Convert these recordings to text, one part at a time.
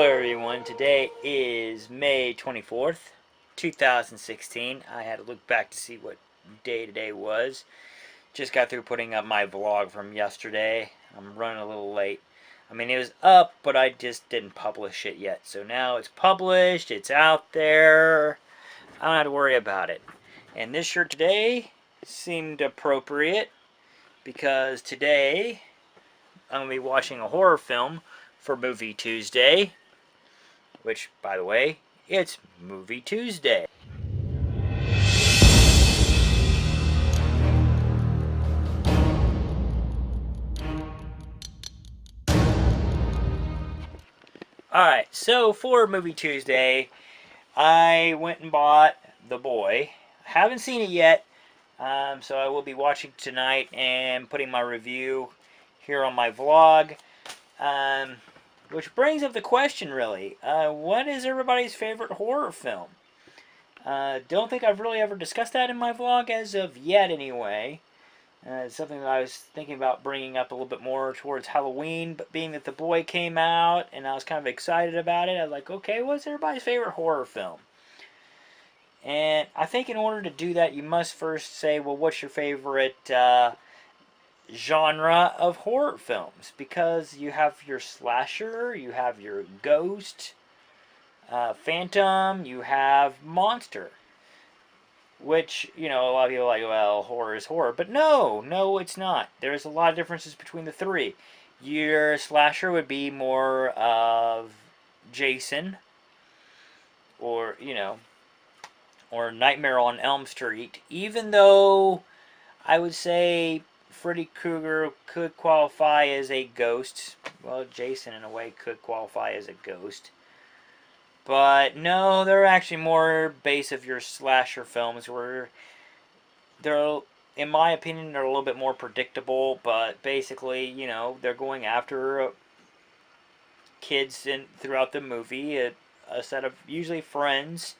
Hello everyone, today is May 24th, 2016. I had to look back to see what day today was. Just got through putting up my vlog from yesterday. I'm running a little late. I mean, it was up, but I just didn't publish it yet. So now it's published, it's out there. I don't have to worry about it. And this shirt today seemed appropriate because today I'm going to be watching a horror film for Movie Tuesday. Which, by the way, it's Movie Tuesday. Alright, so for Movie Tuesday, I went and bought The Boy. I haven't seen it yet, so I will be watching tonight and putting my review here on my vlog. Which brings up the question, really. What is everybody's favorite horror film? Don't think I've really ever discussed that in my vlog as of yet, anyway. It's something that I was thinking about bringing up a little bit more towards Halloween, but being that The Boy came out and I was kind of excited about it, I was like, okay, what's everybody's favorite horror film? And I think in order to do that, you must first say, well, what's your favorite genre of horror films? Because you have your slasher, you have your ghost, phantom, you have monster. Which, a lot of people are like, well, horror is horror. But no, it's not. There's a lot of differences between the three. Your slasher would be more of Jason, or, or Nightmare on Elm Street. Even though I would say Freddy Krueger could qualify as a ghost. Well, Jason, in a way, could qualify as a ghost. But no, they're actually more base of your slasher films where they're, in my opinion, they're a little bit more predictable. But basically, they're going after kids throughout the movie, a set of usually friends,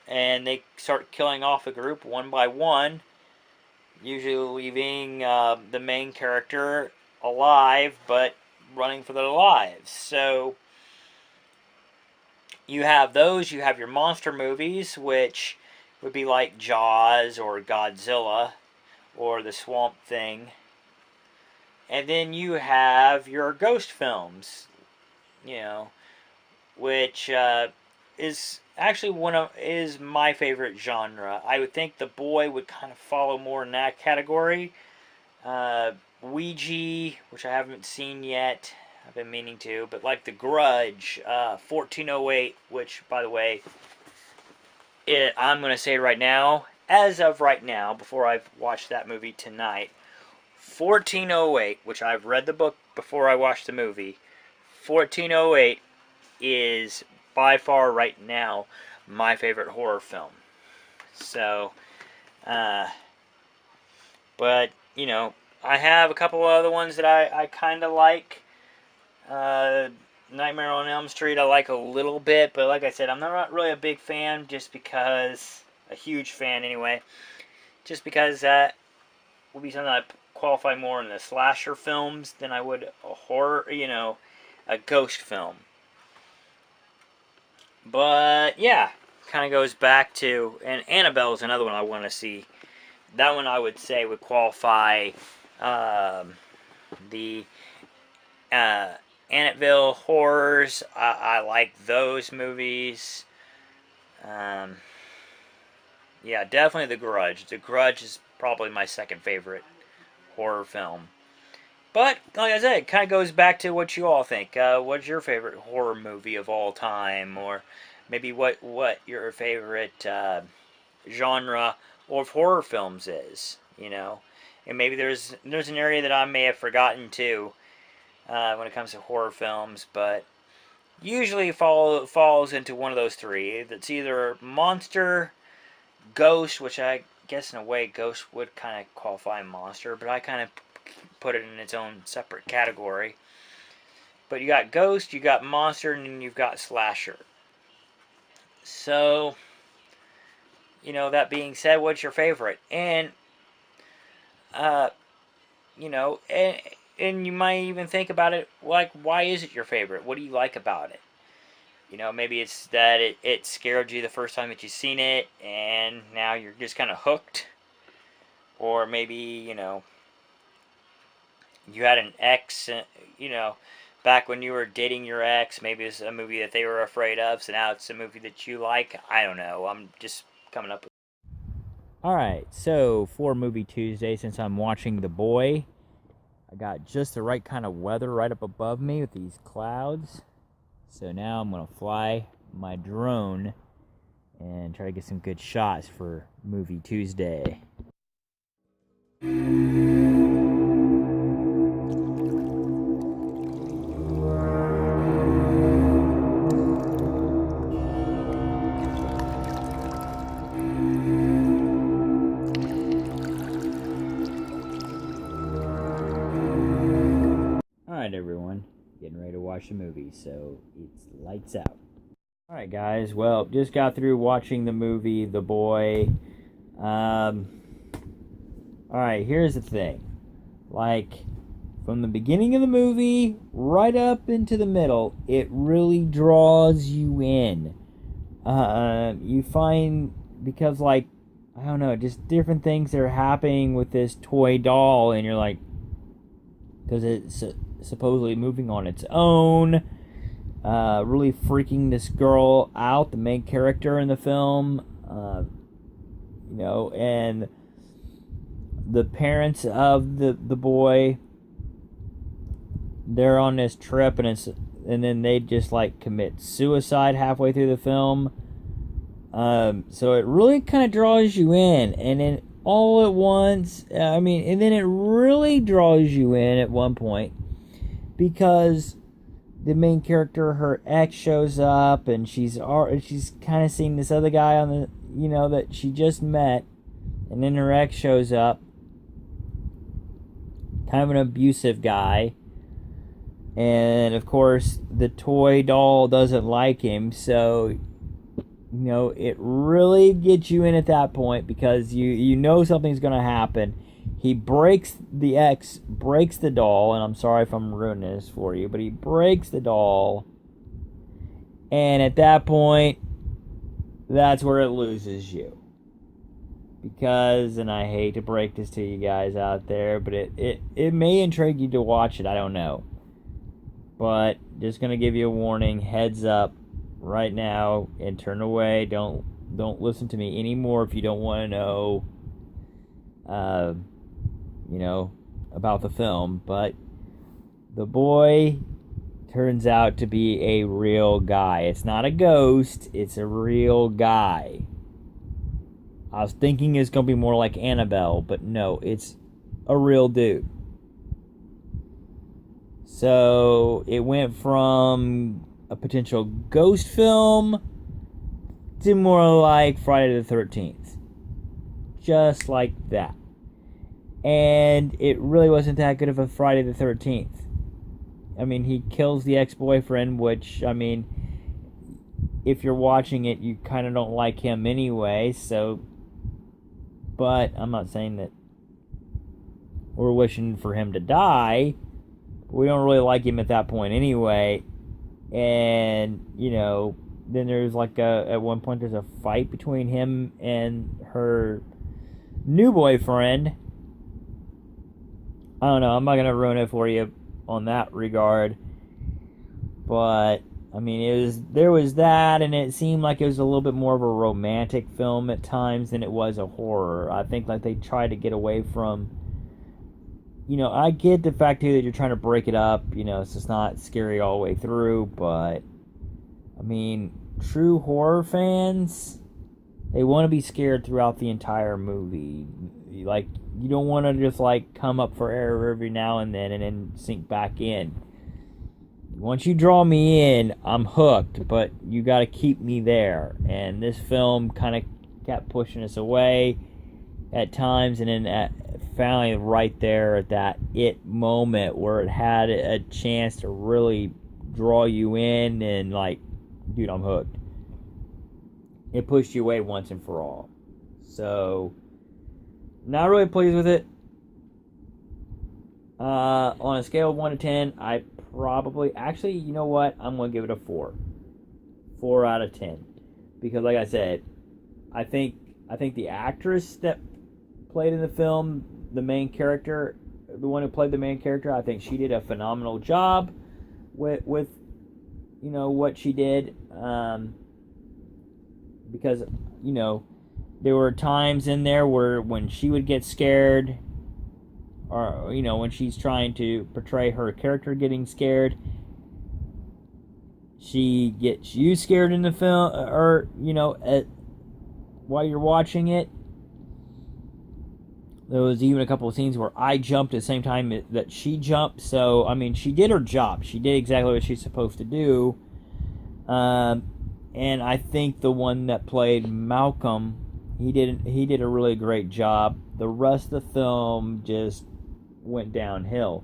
and they start killing off a group one by one, usually leaving the main character alive, but running for their lives. So you have those. You have your monster movies, which would be like Jaws or Godzilla or The Swamp Thing. And then you have your ghost films, which is actually is my favorite genre. I would think The Boy would kind of follow more in that category. Ouija, which I haven't seen yet. I've been meaning to, but like The Grudge, 1408, which, by the way, I'm going to say right now, as of right now, before I've watched that movie tonight, 1408, which I've read the book before I watched the movie, 1408 is by far right now my favorite horror film. So, but, I have a couple other ones that I kind of like. Nightmare on Elm Street I like a little bit, but like I said, I'm not really a big fan, just because, a huge fan anyway, just because that would be something I qualify more in the slasher films than I would a horror, a ghost film. But yeah, kind of goes back to, and Annabelle is another one I want to see. That one I would say would qualify the Annabelle horrors. I like those movies. Yeah, definitely The Grudge. The Grudge is probably my second favorite horror film. But, like I said, it kind of goes back to what you all think. What's your favorite horror movie of all time? Or maybe what your favorite genre of horror films is, And maybe there's an area that I may have forgotten too, when it comes to horror films, but usually falls into one of those three. It's either monster, ghost, which I guess in a way ghost would kind of qualify monster, but I kind of put it in its own separate category. But you got ghost, you got monster, and then you've got slasher. So, that being said, what's your favorite? And, and you might even think about it like, why is it your favorite? What do you like about it? Maybe it's that it scared you the first time that you seen it, and now you're just kind of hooked. Or maybe, you had an ex, back when you were dating your ex, maybe it's a movie that they were afraid of, so now it's a movie that you like. I don't know. I'm just coming up with. Alright, so for Movie Tuesday, since I'm watching The Boy, I got just the right kind of weather right up above me with these clouds. So now I'm going to fly my drone and try to get some good shots for Movie Tuesday. Alright, everyone, getting ready to watch the movie, so it's lights out. Alright, guys, well, just got through watching the movie The Boy. Alright, here's the thing. Like, from the beginning of the movie right up into the middle, it really draws you in. You find, because, like, I don't know, just different things that are happening with this toy doll, and you're like, because it's supposedly moving on its own, really freaking this girl out, the main character in the film, and the parents of the boy, they're on this trip, and then they just like commit suicide halfway through the film. So it really kind of draws you in, and then all at once, and then it really draws you in at one point, because the main character, her ex, shows up, and she's kind of seeing this other guy on the, that she just met, and then her ex shows up, kind of an abusive guy, and of course the toy doll doesn't like him, so it really gets you in at that point, because you know something's going to happen. The ex breaks the doll, and I'm sorry if I'm ruining this for you, but he breaks the doll, and at that point, that's where it loses you. Because, and I hate to break this to you guys out there, but it may intrigue you to watch it, I don't know. But just going to give you a warning, heads up right now, and turn away. Don't listen to me anymore if you don't want to know about the film. But the boy turns out to be a real guy. It's not a ghost, it's a real guy. I was thinking it's going to be more like Annabelle, but no, it's a real dude. So it went from a potential ghost film to more like Friday the 13th. Just like that. And it really wasn't that good of a Friday the 13th. He kills the ex-boyfriend, which, if you're watching it, you kind of don't like him anyway, so... But I'm not saying that we're wishing for him to die. We don't really like him at that point anyway. And, then there's like at one point there's a fight between him and her new boyfriend. I don't know, I'm not going to ruin it for you on that regard. But, there was that, and it seemed like it was a little bit more of a romantic film at times than it was a horror. I think like they tried to get away from, I get the fact too that you're trying to break it up, it's just not scary all the way through, but, true horror fans, they want to be scared throughout the entire movie. Like, you don't want to just like come up for air every now and then sink back in. Once you draw me in, I'm hooked, but you got to keep me there. And this film kind of kept pushing us away at times, and then finally right there at that it moment where it had a chance to really draw you in, and like, dude, I'm hooked. It pushed you away once and for all. So, not really pleased with it. On a scale of 1 to 10, I probably actually, you know what? I'm gonna give it a 4. 4 out of 10, because like I said, I think I think the actress that played in the film, the main character, the one who played the main character, I think she did a phenomenal job with what she did. Because you know there were times in there where when she would get scared, or when she's trying to portray her character getting scared, she gets you scared in the film, or while you're watching it. There was even a couple of scenes where I jumped at the same time that she jumped. So I mean, she did her job. She did exactly what she's supposed to do. And I think the one that played Malcolm, he did a really great job. The rest of the film just went downhill.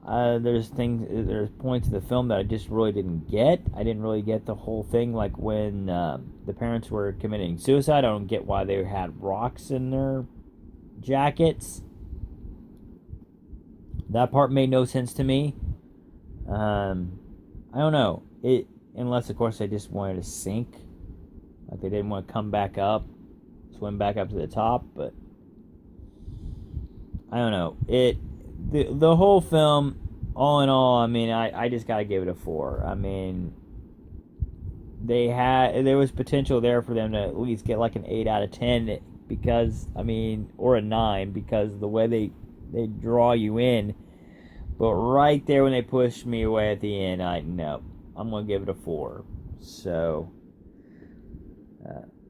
There's points in the film that I just really didn't get. I didn't really get the whole thing, like when the parents were committing suicide. I don't get why they had rocks in their jackets. That part made no sense to me. I don't know it, unless of course they just wanted to sink, like they didn't want to come back up, swim back up to the top. But I don't know the whole film. All in all, I mean, I just gotta give it a 4. I mean, there was potential there for them to at least get like an 8 out of 10, because I mean, or a 9, because the way they draw you in. But right there when they pushed me away at the end, I'm gonna give it a 4. So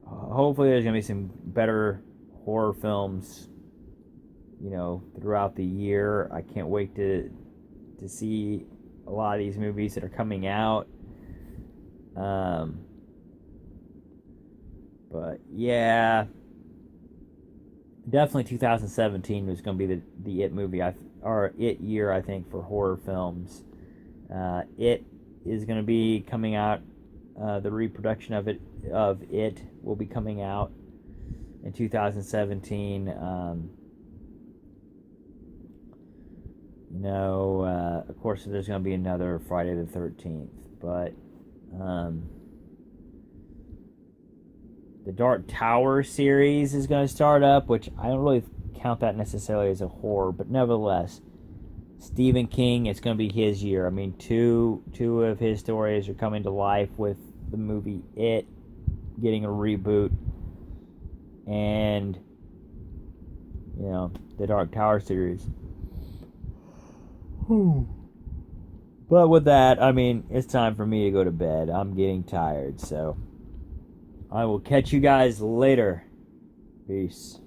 hopefully there's gonna be some better horror films, throughout the year. I can't wait to see a lot of these movies that are coming out. But yeah, definitely 2017 was going to be the It movie, or It year, I think, for horror films. It is going to be coming out. The reproduction of it will be coming out in 2017. Of course, there's going to be another Friday the 13th, but the Dark Tower series is going to start up, which I don't really count that necessarily as a horror, but nevertheless, Stephen King, it's going to be his year. I mean, two of his stories are coming to life with the movie It getting a reboot, and the Dark Tower series. But with that, I mean, it's time for me to go to bed. I'm getting tired, so I will catch you guys later. Peace.